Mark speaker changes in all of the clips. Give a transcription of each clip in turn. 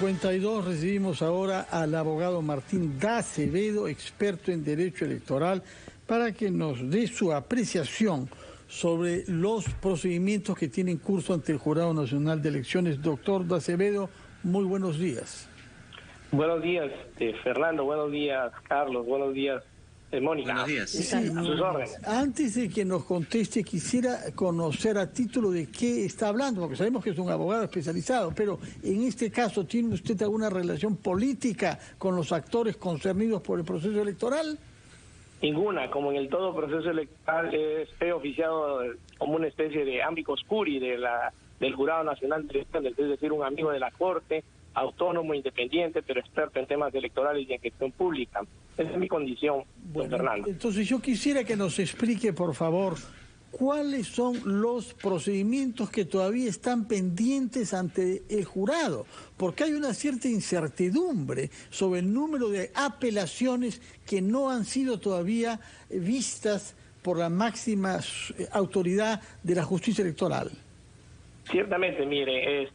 Speaker 1: 8:52 recibimos ahora al abogado Martín D'acevedo, experto en Derecho Electoral, para que nos dé su apreciación sobre los procedimientos que tienen curso ante el Jurado Nacional de Elecciones. Doctor D'acevedo, muy buenos días.
Speaker 2: Buenos días, Fernando. Buenos días, Carlos. Buenos días, Mónica.
Speaker 3: Buenos días.
Speaker 1: Sí,
Speaker 2: a sus órdenes.
Speaker 1: Antes de que nos conteste, quisiera conocer a título de qué está hablando, porque sabemos que es un abogado especializado, pero en este caso, ¿tiene usted alguna relación política con los actores concernidos por el proceso electoral?
Speaker 2: Ninguna, como en el todo proceso electoral he oficiado como una especie de amicus curiae del Jurado Nacional de Elecciones, es decir, un amigo de la Corte, autónomo, independiente, pero experto en temas electorales y en gestión pública. Esa es mi condición, don Fernando.
Speaker 1: Entonces yo quisiera que nos explique, por favor, cuáles son los procedimientos que todavía están pendientes ante el jurado, porque hay una cierta incertidumbre sobre el número de apelaciones que no han sido todavía vistas por la máxima autoridad de la justicia electoral.
Speaker 2: Ciertamente, mire,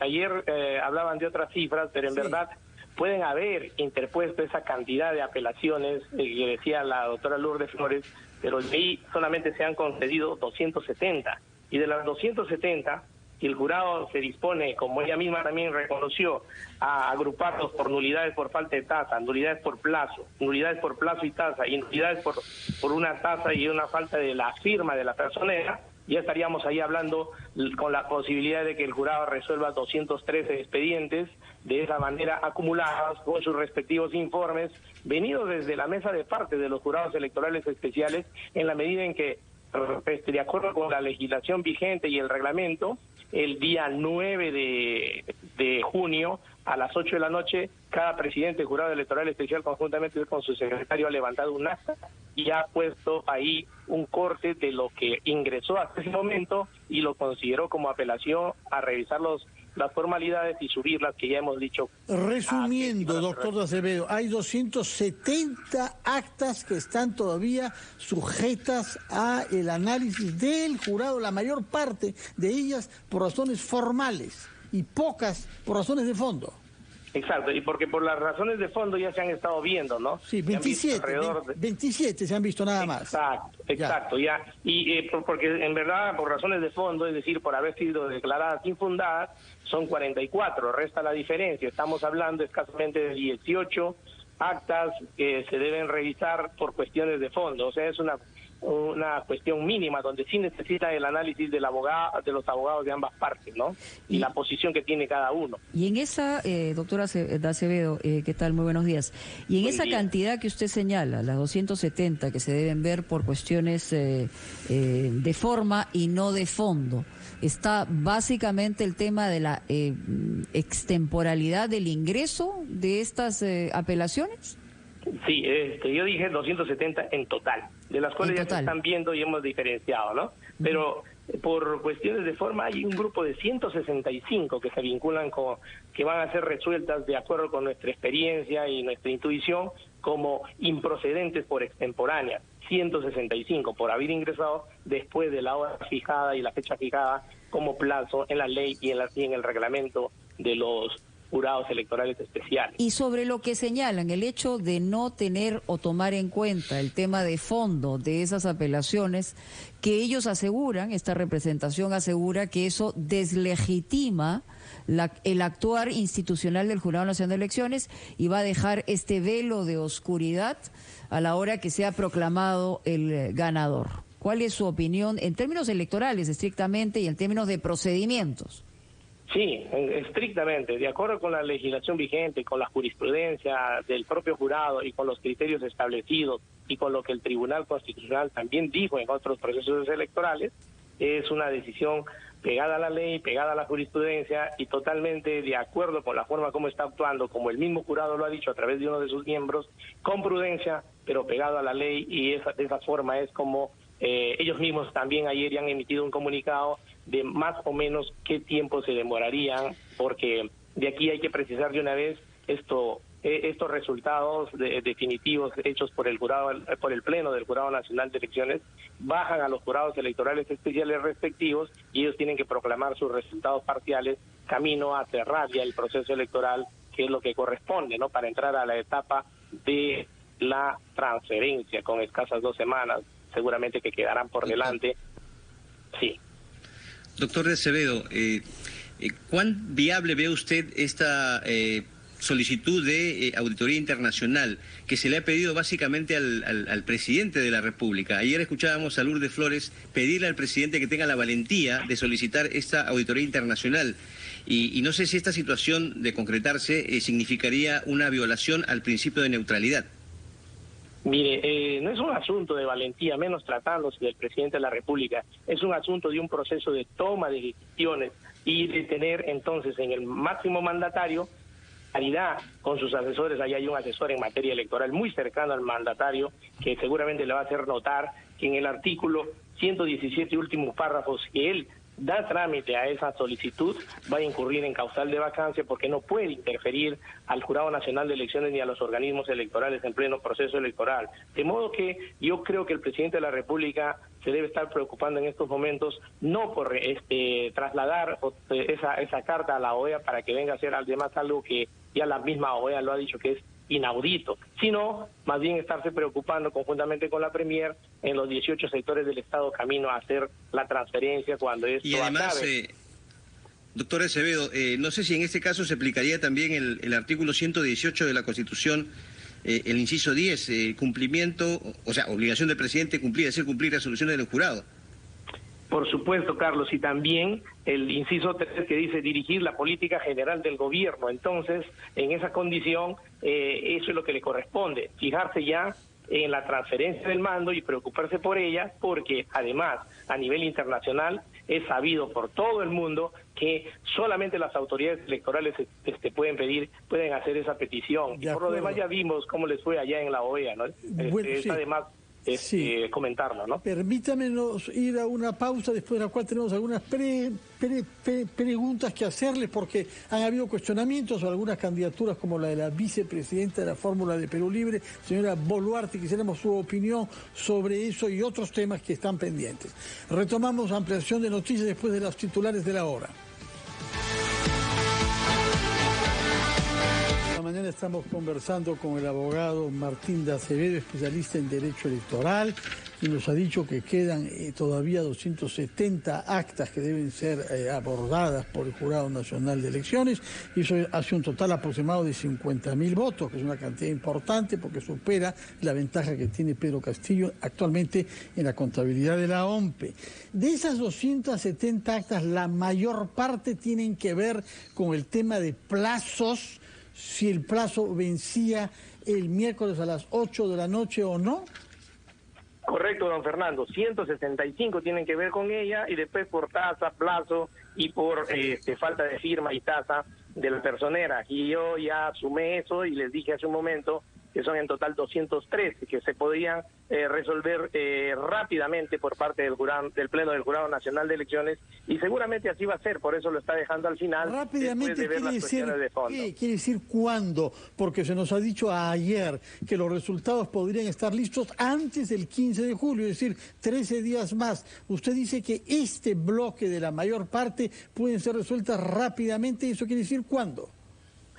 Speaker 2: ayer hablaban de otras cifras, pero en verdad pueden haber interpuesto esa cantidad de apelaciones que decía la doctora Lourdes Flores, pero de ahí solamente se han concedido 270. Y de las 270, si el jurado se dispone, como ella misma también reconoció, a agruparlos por nulidades por falta de tasa, nulidades por plazo y tasa, y nulidades por una tasa y una falta de la firma de la personera, ya estaríamos ahí hablando con la posibilidad de que el jurado resuelva 213 expedientes de esa manera acumuladas con sus respectivos informes, venidos desde la mesa de parte de los jurados electorales especiales, en la medida en que, de acuerdo con la legislación vigente y el reglamento, el día 9 de junio, a las 8 de la noche, cada presidente del jurado electoral especial, conjuntamente con su secretario, ha levantado un acta y ha puesto ahí un corte de lo que ingresó hasta ese momento y lo consideró como apelación a revisar las formalidades y subirlas, que ya hemos dicho.
Speaker 1: Resumiendo, doctor D'acevedo, hay 270 actas que están todavía sujetas a el análisis del jurado, la mayor parte de ellas por razones formales y pocas por razones de fondo.
Speaker 2: Exacto, y porque por las razones de fondo ya se han estado viendo, ¿no?
Speaker 1: Sí, 27 se han visto nada más.
Speaker 2: Exacto, ya. Y porque en verdad por razones de fondo, es decir, por haber sido declaradas infundadas, son 44, resta la diferencia. Estamos hablando escasamente de 18 actas que se deben revisar por cuestiones de fondo, o sea, es una cuestión mínima donde sí necesita el análisis del abogado, de los abogados de ambas partes, ¿no? Y la posición que tiene cada uno.
Speaker 4: Y en esa, doctora D'acevedo, ¿qué tal? Muy buenos días. Y en esa cantidad que usted señala, las 270 que se deben ver por cuestiones de forma y no de fondo, está básicamente el tema de la extemporalidad del ingreso de estas apelaciones.
Speaker 2: Sí, yo dije 270 en total, de las cuales ya se están viendo y hemos diferenciado, ¿no? Pero por cuestiones de forma hay un grupo de 165 que se vinculan con, que van a ser resueltas de acuerdo con nuestra experiencia y nuestra intuición como improcedentes por extemporánea. 165 por haber ingresado después de la hora fijada y la fecha fijada como plazo en la ley y en el reglamento de los jurados electorales especiales.
Speaker 4: Y sobre lo que señalan, el hecho de no tener o tomar en cuenta el tema de fondo de esas apelaciones, que ellos aseguran, esta representación asegura que eso deslegitima el actuar institucional del Jurado Nacional de Elecciones y va a dejar este velo de oscuridad a la hora que sea proclamado el ganador. ¿Cuál es su opinión en términos electorales estrictamente y en términos de procedimientos?
Speaker 2: Sí, estrictamente, de acuerdo con la legislación vigente, con la jurisprudencia del propio jurado y con los criterios establecidos y con lo que el Tribunal Constitucional también dijo en otros procesos electorales, es una decisión pegada a la ley, pegada a la jurisprudencia y totalmente de acuerdo con la forma como está actuando, como el mismo jurado lo ha dicho a través de uno de sus miembros, con prudencia, pero pegado a la ley, y de esa forma es como ellos mismos también ayer ya han emitido un comunicado de más o menos qué tiempo se demorarían, porque de aquí hay que precisar de una vez estos resultados definitivos hechos por el Pleno del Jurado Nacional de Elecciones bajan a los jurados electorales especiales respectivos y ellos tienen que proclamar sus resultados parciales camino a cerrar ya el proceso electoral, que es lo que corresponde, ¿no?, para entrar a la etapa de la transferencia con escasas 2 semanas, seguramente que quedarán por delante. Sí.
Speaker 3: Doctor de Acevedo, ¿cuán viable ve usted esta solicitud de auditoría internacional que se le ha pedido básicamente al presidente de la República? Ayer escuchábamos a Lourdes Flores pedirle al presidente que tenga la valentía de solicitar esta auditoría internacional. Y no sé si esta situación de concretarse significaría una violación al principio de neutralidad.
Speaker 2: Mire, no es un asunto de valentía, menos tratándose del presidente de la República. Es un asunto de un proceso de toma de decisiones y de tener entonces en el máximo mandatario claridad con sus asesores. Ahí hay un asesor en materia electoral muy cercano al mandatario que seguramente le va a hacer notar que en el artículo 117 últimos párrafos que él da trámite a esa solicitud va a incurrir en causal de vacancia, porque no puede interferir al Jurado Nacional de Elecciones ni a los organismos electorales en pleno proceso electoral. De modo que yo creo que el presidente de la República se debe estar preocupando en estos momentos no por trasladar esa carta a la OEA para que venga a hacer además algo que ya la misma OEA lo ha dicho que es inaudito, sino más bien estarse preocupando conjuntamente con la Premier en los 18 sectores del Estado camino a hacer la transferencia cuando esto
Speaker 3: acabe. Y además, doctor Acevedo, no sé si en este caso se aplicaría también el artículo 118 de la Constitución, el inciso 10, cumplimiento, o sea, obligación del presidente hacer cumplir resoluciones del jurado.
Speaker 2: Por supuesto, Carlos, y también el inciso 3 que dice dirigir la política general del gobierno. Entonces, en esa condición, eso es lo que le corresponde, fijarse ya en la transferencia del mando y preocuparse por ella, porque además, a nivel internacional, es sabido por todo el mundo que solamente las autoridades electorales pueden hacer esa petición. Y por lo demás ya vimos cómo les fue allá en la OEA, ¿no?
Speaker 1: Bueno, sí.
Speaker 2: Además, comentarlo, ¿no?
Speaker 1: Permítamenos ir a una pausa, después de la cual tenemos algunas preguntas que hacerles, porque han habido cuestionamientos o algunas candidaturas como la de la vicepresidenta de la fórmula de Perú Libre, señora Boluarte. Quisiéramos su opinión sobre eso y otros temas que están pendientes. Retomamos ampliación de noticias después de los titulares de la hora. Mañana estamos conversando con el abogado Martín de Acevedo, especialista en Derecho Electoral, y nos ha dicho que quedan todavía 270 actas que deben ser abordadas por el Jurado Nacional de Elecciones, y eso hace un total aproximado de 50.000 votos, que es una cantidad importante porque supera la ventaja que tiene Pedro Castillo actualmente en la contabilidad de la OMPE. De esas 270 actas, la mayor parte tienen que ver con el tema de plazos, si el plazo vencía el miércoles a las 8 de la noche o no.
Speaker 2: Correcto, don Fernando. 165 tienen que ver con ella, y después por tasa, plazo y por falta de firma y tasa de la personera. Y yo ya sumé eso y les dije hace un momento que son en total 213 que se podían resolver rápidamente por parte del Pleno del Jurado Nacional de Elecciones, y seguramente así va a ser, por eso lo está dejando al final.
Speaker 1: Rápidamente, quiere decir cuándo, porque se nos ha dicho ayer que los resultados podrían estar listos antes del 15 de julio, es decir, 13 días más. Usted dice que este bloque de la mayor parte pueden ser resueltas rápidamente, ¿eso quiere decir cuándo?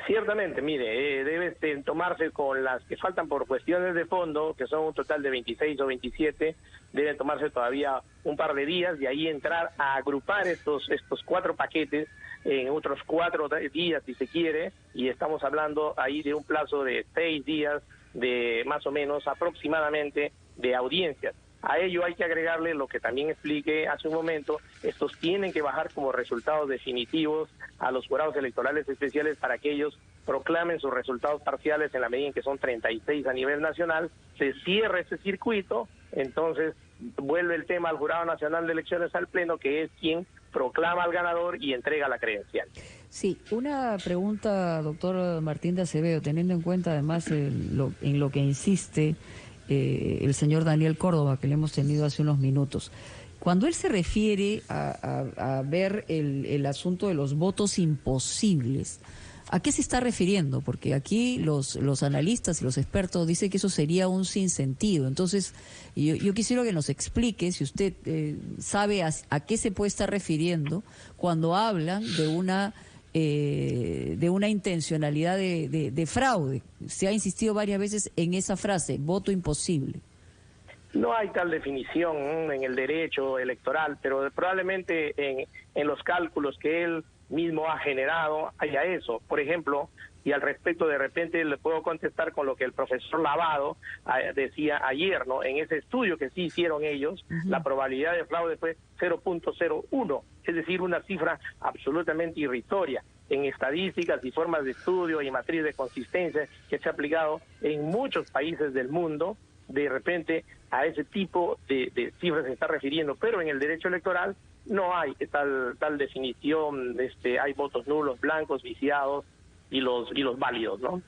Speaker 2: Ciertamente, mire, debe tomarse con las que faltan por cuestiones de fondo, que son un total de 26 o 27, deben tomarse todavía un par de días, y ahí entrar a agrupar estos 4 paquetes en otros 4 días, si se quiere, y estamos hablando ahí de un plazo de 6 días, de más o menos aproximadamente, de audiencias. A ello hay que agregarle lo que también expliqué hace un momento: estos tienen que bajar como resultados definitivos a los jurados electorales especiales para que ellos proclamen sus resultados parciales en la medida en que son 36 a nivel nacional. Se cierra ese circuito, entonces vuelve el tema al Jurado Nacional de Elecciones, al Pleno, que es quien proclama al ganador y entrega la credencial.
Speaker 4: Sí, una pregunta, doctor Martín de Acevedo, teniendo en cuenta además en lo que insiste el señor Daniel Córdoba, que le hemos tenido hace unos minutos. Cuando él se refiere a ver el asunto de los votos imposibles, ¿a qué se está refiriendo? Porque aquí los analistas y los expertos dicen que eso sería un sinsentido. Entonces, yo quisiera que nos explique, si usted sabe a qué se puede estar refiriendo cuando hablan de una de una intencionalidad de fraude. Se ha insistido varias veces en esa frase, voto imposible.
Speaker 2: No hay tal definición en el derecho electoral, pero probablemente en los cálculos que él mismo ha generado haya eso. Por ejemplo, y al respecto de repente le puedo contestar con lo que el profesor Lavado decía ayer, ¿no? En ese estudio que sí hicieron ellos, la probabilidad de fraude fue 0.01, es decir, una cifra absolutamente irrisoria. En estadísticas y formas de estudio y matriz de consistencia que se ha aplicado en muchos países del mundo, de repente a ese tipo de cifras se está refiriendo, pero en el derecho electoral no hay tal definición. Hay votos nulos, blancos, viciados y los válidos, ¿no?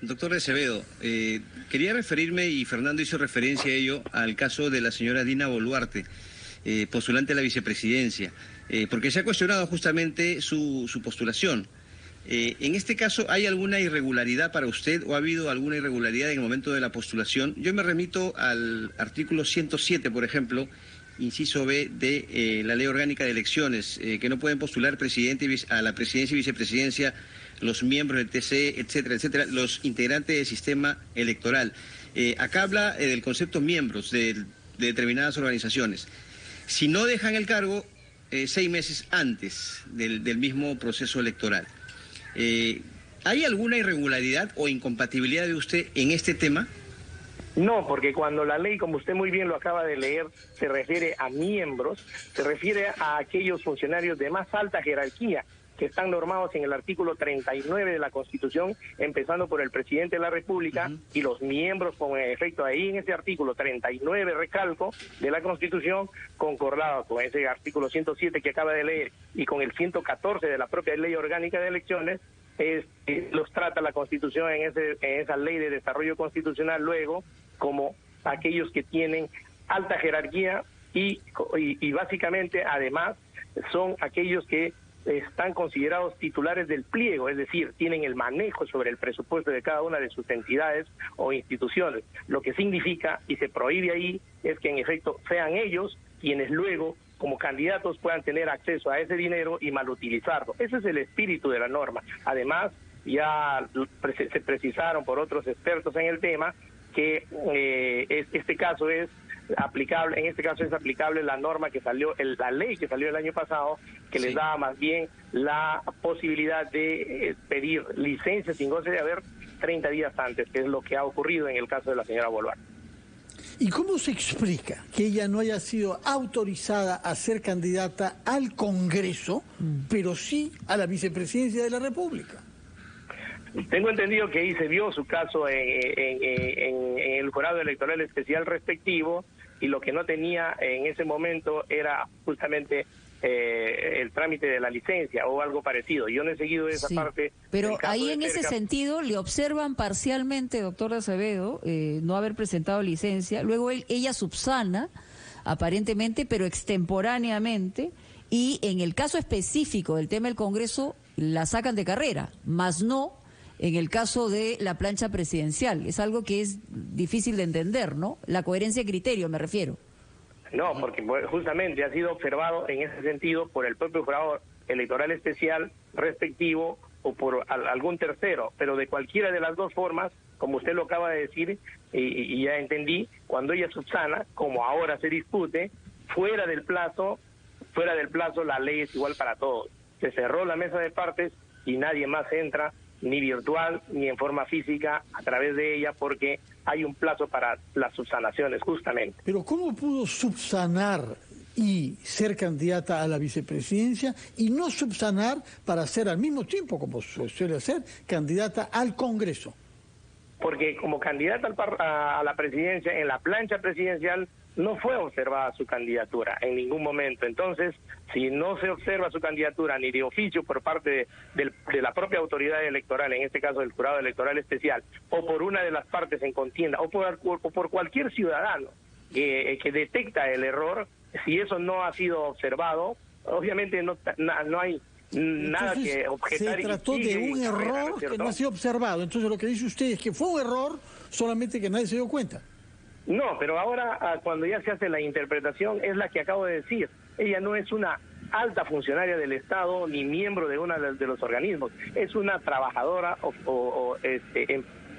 Speaker 3: Doctor Acevedo, quería referirme, y Fernando hizo referencia a ello, al caso de la señora Dina Boluarte, postulante a la vicepresidencia, porque se ha cuestionado justamente su postulación. En este caso, ¿hay alguna irregularidad para usted o ha habido alguna irregularidad en el momento de la postulación? Yo me remito al artículo 107, por ejemplo, inciso B de la Ley Orgánica de Elecciones, que no pueden postular presidente a la presidencia y vicepresidencia los miembros del TC, etcétera, etcétera, los integrantes del sistema electoral. Acá habla del concepto miembros de determinadas organizaciones. Si no dejan el cargo 6 meses antes del mismo proceso electoral, ¿hay alguna irregularidad o incompatibilidad de usted en este tema?
Speaker 2: No, porque cuando la ley, como usted muy bien lo acaba de leer, se refiere a miembros, se refiere a aquellos funcionarios de más alta jerarquía que están normados en el artículo 39 de la Constitución, empezando por el presidente de la República y los miembros con efecto ahí en ese artículo 39, recalco, de la Constitución, concordado con ese artículo 107 que acaba de leer y con el 114 de la propia Ley Orgánica de Elecciones. Los trata la Constitución en esa Ley de Desarrollo Constitucional luego como aquellos que tienen alta jerarquía y básicamente además son aquellos que están considerados titulares del pliego, es decir, tienen el manejo sobre el presupuesto de cada una de sus entidades o instituciones. Lo que significa, y se prohíbe ahí, es que en efecto sean ellos quienes luego, como candidatos, puedan tener acceso a ese dinero y malutilizarlo. Ese es el espíritu de la norma. Además, ya se precisaron por otros expertos en el tema que este caso es aplicable, en este caso es aplicable la norma que salió, la ley que salió el año pasado, que les daba más bien la posibilidad de pedir licencia sin goce de haber 30 días antes, que es lo que ha ocurrido en el caso de la señora Boluarte.
Speaker 1: ¿Y cómo se explica que ella no haya sido autorizada a ser candidata al Congreso, pero sí a la vicepresidencia de la República?
Speaker 2: Tengo entendido que ahí se vio su caso en el jurado electoral especial respectivo, y lo que no tenía en ese momento era justamente el trámite de la licencia o algo parecido. Yo no he seguido esa parte.
Speaker 4: Pero ahí en ese sentido le observan parcialmente, doctor Acevedo, no haber presentado licencia. Luego ella subsana, aparentemente, pero extemporáneamente, y en el caso específico del tema del Congreso la sacan de carrera, más no en el caso de la plancha presidencial. Es algo que es difícil de entender, ¿no? La coherencia de criterio, me refiero.
Speaker 2: No, porque justamente ha sido observado en ese sentido por el propio jurado electoral especial respectivo o por algún tercero, pero de cualquiera de las dos formas, como usted lo acaba de decir, y ya entendí, cuando ella subsana, como ahora se discute, fuera del plazo la ley es igual para todos. Se cerró la mesa de partes y nadie más entra, ni virtual ni en forma física, a través de ella, porque hay un plazo para las subsanaciones, justamente.
Speaker 1: Pero ¿cómo pudo subsanar y ser candidata a la vicepresidencia y no subsanar para ser al mismo tiempo, como suele ser, candidata al Congreso?
Speaker 2: Porque como candidata a la presidencia, en la plancha presidencial, no fue observada su candidatura en ningún momento. Entonces, si no se observa su candidatura ni de oficio por parte de la propia autoridad electoral, en este caso del jurado electoral especial, o por una de las partes en contienda, o por cualquier ciudadano que detecta el error, si eso no ha sido observado, obviamente no hay nada. Entonces, que objetar.
Speaker 1: Se trató de un error que no ha sido observado. Entonces lo que dice usted es que fue un error, solamente que nadie se dio cuenta.
Speaker 2: No, pero ahora cuando ya se hace la interpretación es la que acabo de decir. Ella no es una alta funcionaria del Estado ni miembro de uno de los organismos. Es una trabajadora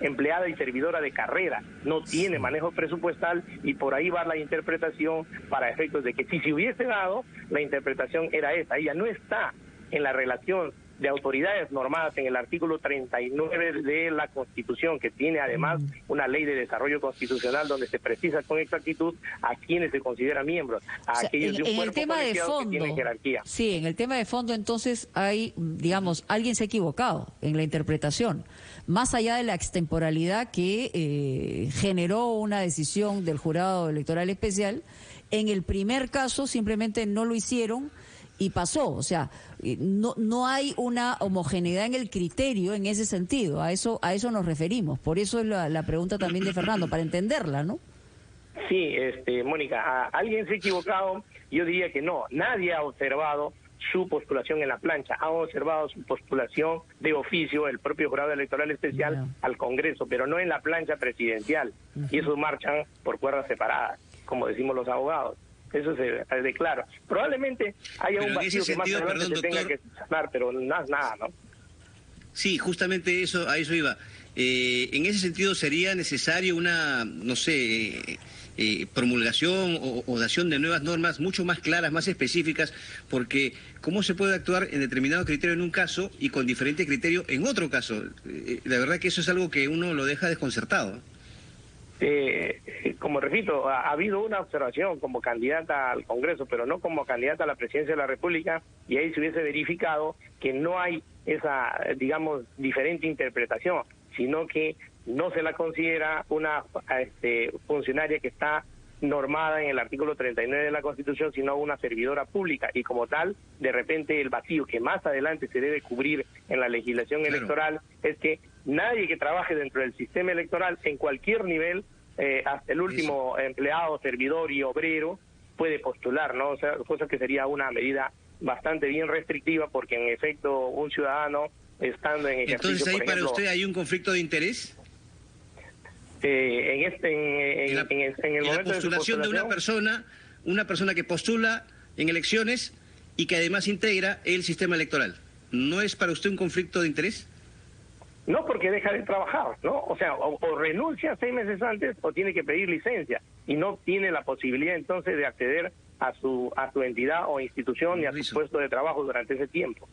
Speaker 2: empleada y servidora de carrera. No tiene manejo presupuestal y por ahí va la interpretación para efectos de que si se hubiese dado, la interpretación era esa. Ella no está en la relación de autoridades normadas en el artículo 39 de la Constitución, que tiene además una ley de desarrollo constitucional donde se precisa con exactitud a quienes se consideran miembros, a aquellos de un cuerpo colegiado que tienen jerarquía.
Speaker 4: Sí, en el tema de fondo entonces hay, digamos, alguien se ha equivocado en la interpretación. Más allá de la extemporalidad que generó una decisión del Jurado Electoral Especial, en el primer caso simplemente no lo hicieron y pasó, o sea, no hay una homogeneidad en el criterio en ese sentido, a eso nos referimos, por eso es la pregunta también de Fernando, para entenderla, ¿no?
Speaker 2: Sí, Mónica, ¿alguien se ha equivocado? Yo diría que no, nadie ha observado su postulación en la plancha, ha observado su postulación de oficio, el propio Jurado Electoral Especial al Congreso, pero no en la plancha presidencial, y esos marchan por cuerdas separadas, como decimos los abogados. Eso se declara. Probablemente haya un vacío que más adelante se tenga que sanar, pero no es nada, ¿no?
Speaker 3: Sí, justamente a eso iba. En ese sentido, ¿sería necesario una, no sé, promulgación o dación de nuevas normas mucho más claras, más específicas? Porque ¿cómo se puede actuar en determinado criterio en un caso y con diferente criterio en otro caso? La verdad que eso es algo que uno lo deja desconcertado.
Speaker 2: Como repito, ha habido una observación como candidata al Congreso, pero no como candidata a la presidencia de la República, y ahí se hubiese verificado que no hay esa, digamos, diferente interpretación, sino que no se la considera una funcionaria que está normada en el artículo 39 de la Constitución, sino una servidora pública, y como tal, de repente el vacío que más adelante se debe cubrir en la legislación electoral es que nadie que trabaje dentro del sistema electoral en cualquier nivel, hasta el último empleado, servidor y obrero, puede postular, ¿no? O sea, cosa que sería una medida bastante bien restrictiva, porque en efecto un ciudadano estando en ejercicio,
Speaker 3: entonces ahí
Speaker 2: por ejemplo,
Speaker 3: para usted hay un conflicto de interés.
Speaker 2: En el momento
Speaker 3: la postulación de una persona que postula en elecciones y que además integra el sistema electoral, ¿no es para usted un conflicto de interés?
Speaker 2: No, porque deja de trabajar, ¿no? O sea, o renuncia 6 meses antes o tiene que pedir licencia y no tiene la posibilidad entonces de acceder a su entidad o institución ni a su puesto de trabajo durante ese tiempo.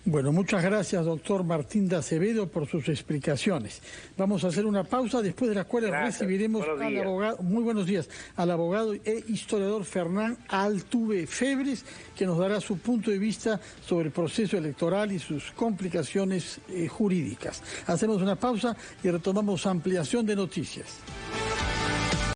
Speaker 1: Bueno, muchas gracias, doctor Martín de Acevedo, por sus explicaciones. Vamos a hacer una pausa, después de la cual recibiremos al abogado, muy buenos días, al abogado e historiador Fernán Altuve Febres, que nos dará su punto de vista sobre el proceso electoral y sus complicaciones jurídicas. Hacemos una pausa y retomamos ampliación de noticias.